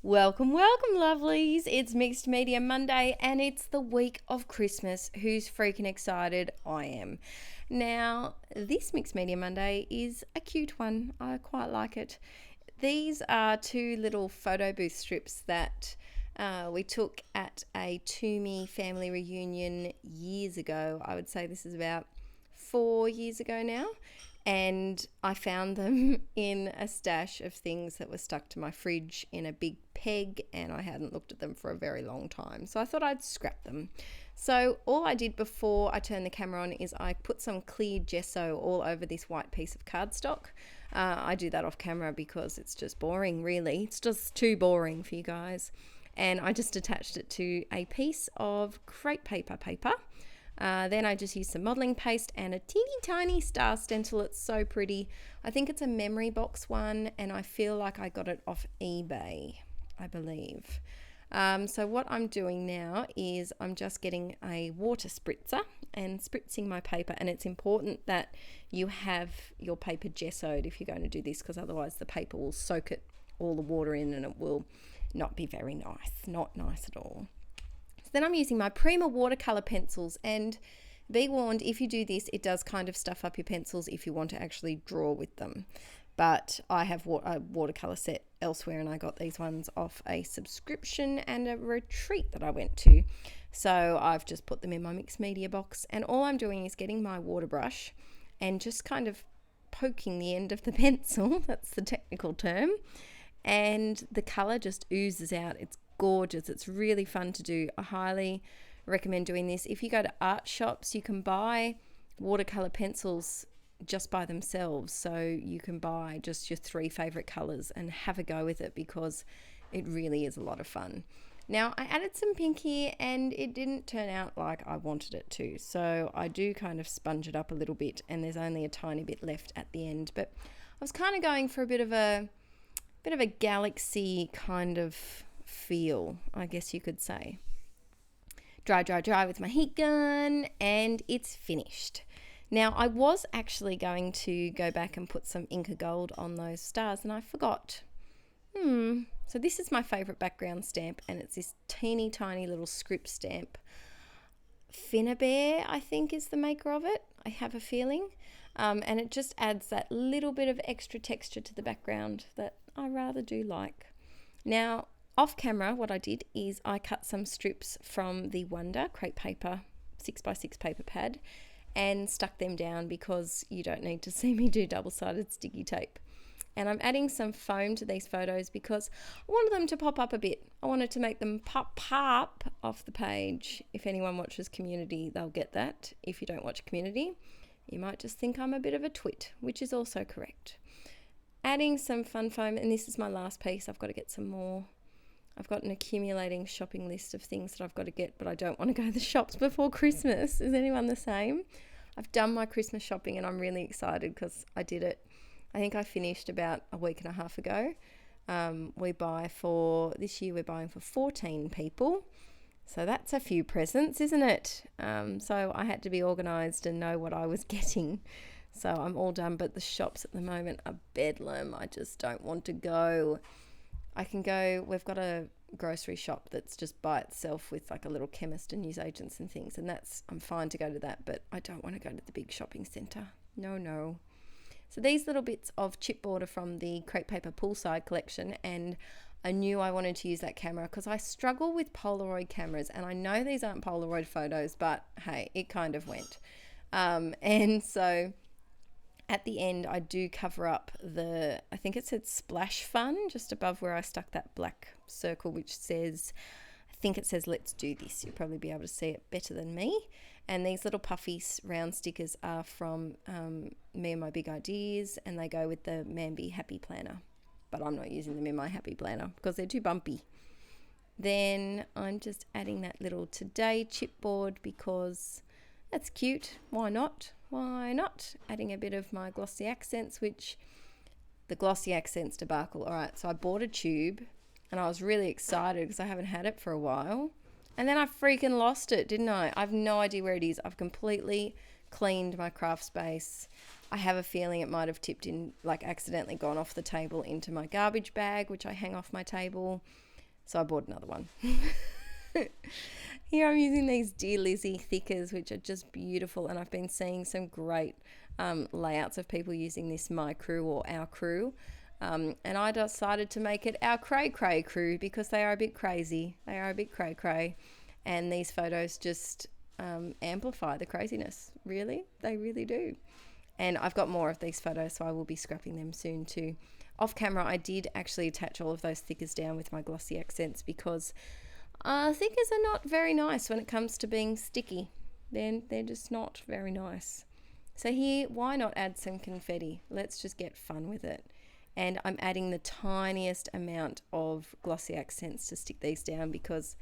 Welcome, welcome, lovelies. It's Mixed Media Monday and it's the week of Christmas. Who's freaking excited? I am. Now, this Mixed Media Monday is a cute one. I quite like it. These are two little photo booth strips that we took at a Toomey family reunion years ago. I would say this is about 4 years ago now. And I found them in a stash of things that were stuck to my fridge in a big peg, and I hadn't looked at them for a very long time. So I thought I'd scrap them. So all I did before I turned the camera on is I put some clear gesso all over this white piece of cardstock. I do that off camera because it's just boring, really. It's just too boring for you guys. And I just attached it to a piece of crepe paper. Then I just used some modelling paste and a teeny tiny star stencil. It's so pretty. I think it's a memory box one, and I feel like I got it off eBay, I believe. So what I'm doing now is I'm just getting a water spritzer and spritzing my paper, and it's important that you have your paper gessoed if you're going to do this, because otherwise the paper will soak all the water in and it will not be very nice. Not nice at all. Then I'm using my Prima watercolor pencils, and be warned, if you do this, it does kind of stuff up your pencils if you want to actually draw with them. But I have a watercolor set elsewhere, and I got these ones off a subscription and a retreat that I went to. So I've just put them in my mixed media box, and all I'm doing is getting my water brush and just kind of poking the end of the pencil. That's the technical term. And the color just oozes out. It's gorgeous. It's really fun to do. I highly recommend doing this. If you go to art shops, you can buy watercolor pencils just by themselves. So you can buy just your 3 favorite colors and have a go with it, because it really is a lot of fun. Now, I added some pink here and it didn't turn out like I wanted it to. So I do kind of sponge it up a little bit, and there's only a tiny bit left at the end. But I was kind of going for a bit of a galaxy kind of feel, I guess you could say. Dry with my heat gun, and it's finished. Now, I was actually going to go back and put some Inkie Gold on those stars, and I forgot. So this is my favorite background stamp, and it's this teeny tiny little script stamp. Finnabear, I think, is the maker of it. I have a feeling. And it just adds that little bit of extra texture to the background that I rather do like. Now, off camera, what I did is I cut some strips from the Wonder crepe paper 6x6 paper pad and stuck them down, because you don't need to see me do double-sided sticky tape. And I'm adding some foam to these photos because I wanted them to pop up a bit. I wanted to make them pop off the page. If anyone watches Community, they'll get that. If you don't watch Community, you might just think I'm a bit of a twit, which is also correct. Adding some fun foam, and this is my last piece. I've got to get some more. I've got an accumulating shopping list of things that I've got to get, but I don't want to go to the shops before Christmas. Is anyone the same? I've done my Christmas shopping and I'm really excited because I did it. I think I finished about a week and a half ago. This year we're buying for 14 people. So that's a few presents, isn't it? So I had to be organised and know what I was getting. So I'm all done, but the shops at the moment are bedlam. I just don't want to go. We've got a grocery shop that's just by itself with like a little chemist and newsagents and things, and I'm fine to go to that, but I don't want to go to the big shopping centre. No. So these little bits of chipboard are from the Crepe Paper Poolside collection, and I knew I wanted to use that camera because I struggle with Polaroid cameras, and I know these aren't Polaroid photos, but hey, it kind of went. And so at the end, I do cover up I think it said Splash Fun, just above where I stuck that black circle, which says, I think it says, let's do this. You'll probably be able to see it better than me. And these little puffy round stickers are from Me and My Big Ideas, and they go with the Mambi Happy Planner. But I'm not using them in my Happy Planner because they're too bumpy. Then I'm just adding that little Today chipboard because that's cute. Why not? Adding a bit of my glossy accents, which the glossy accents debacle. All right, so I bought a tube and I was really excited because I haven't had it for a while. And then I freaking lost it, didn't I? I have no idea where it is. I've completely cleaned my craft space. I have a feeling it might have tipped in, like accidentally gone off the table into my garbage bag, which I hang off my table. So I bought another one. Here I'm using these Dear Lizzie thickers, which are just beautiful, and I've been seeing some great layouts of people using this My Crew or Our Crew, and I decided to make it our Cray Crew because they are a bit crazy. They are a bit cray, and these photos just amplify the craziness. Really, they really do. And I've got more of these photos, so I will be scrapping them soon too. Off camera, I did actually attach all of those thickers down with my glossy accents because thickers are not very nice when it comes to being sticky. They're just not very nice. So here, why not add some confetti? Let's just get fun with it. And I'm adding the tiniest amount of glossy accents to stick these down because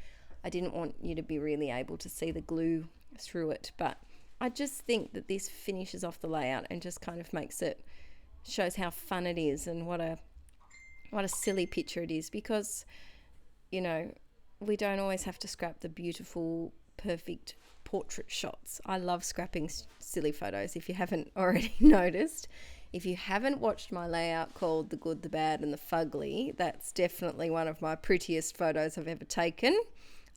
I didn't want you to be really able to see the glue through it. But I just think that this finishes off the layout and just kind of shows how fun it is and what a silly picture it is, because, you know, we don't always have to scrap the beautiful, perfect portrait shots. I love scrapping silly photos, if you haven't already noticed. If you haven't watched my layout called The Good, the Bad and the Fugly, that's definitely one of my prettiest photos I've ever taken.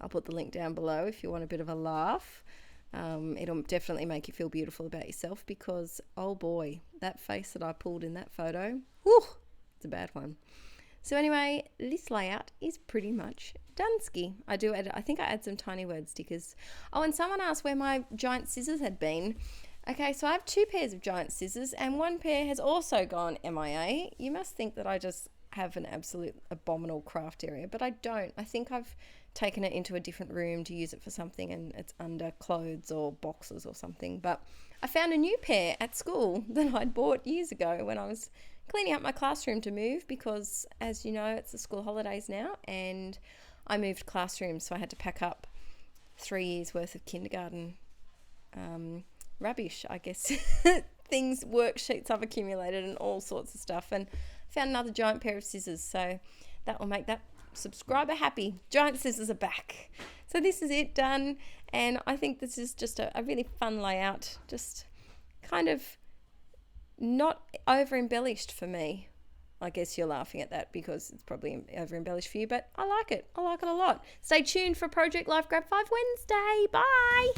I'll put the link down below if you want a bit of a laugh. It'll definitely make you feel beautiful about yourself because, oh boy, that face that I pulled in that photo, whew, it's a bad one. So anyway, this layout is pretty much done-ski. I think I add some tiny word stickers. Oh, and someone asked where my giant scissors had been. Okay, so I have 2 pairs of giant scissors and 1 pair has also gone MIA. You must think that I just have an absolute abominable craft area, but I don't. I think I've taken it into a different room to use it for something and it's under clothes or boxes or something. But I found a new pair at school that I'd bought years ago when I was cleaning up my classroom to move because, as you know, it's the school holidays now and I moved classrooms, so I had to pack up 3 years worth of kindergarten rubbish, I guess. Things, worksheets I've accumulated and all sorts of stuff, and found another giant pair of scissors, so that will make that subscriber happy. Giant scissors are back. So this is it done, and I think this is just a really fun layout, just kind of not over embellished for me. I guess you're laughing at that because it's probably over embellished for you, but I like it. I like it a lot. Stay tuned for Project Life Grab 5 Wednesday. Bye.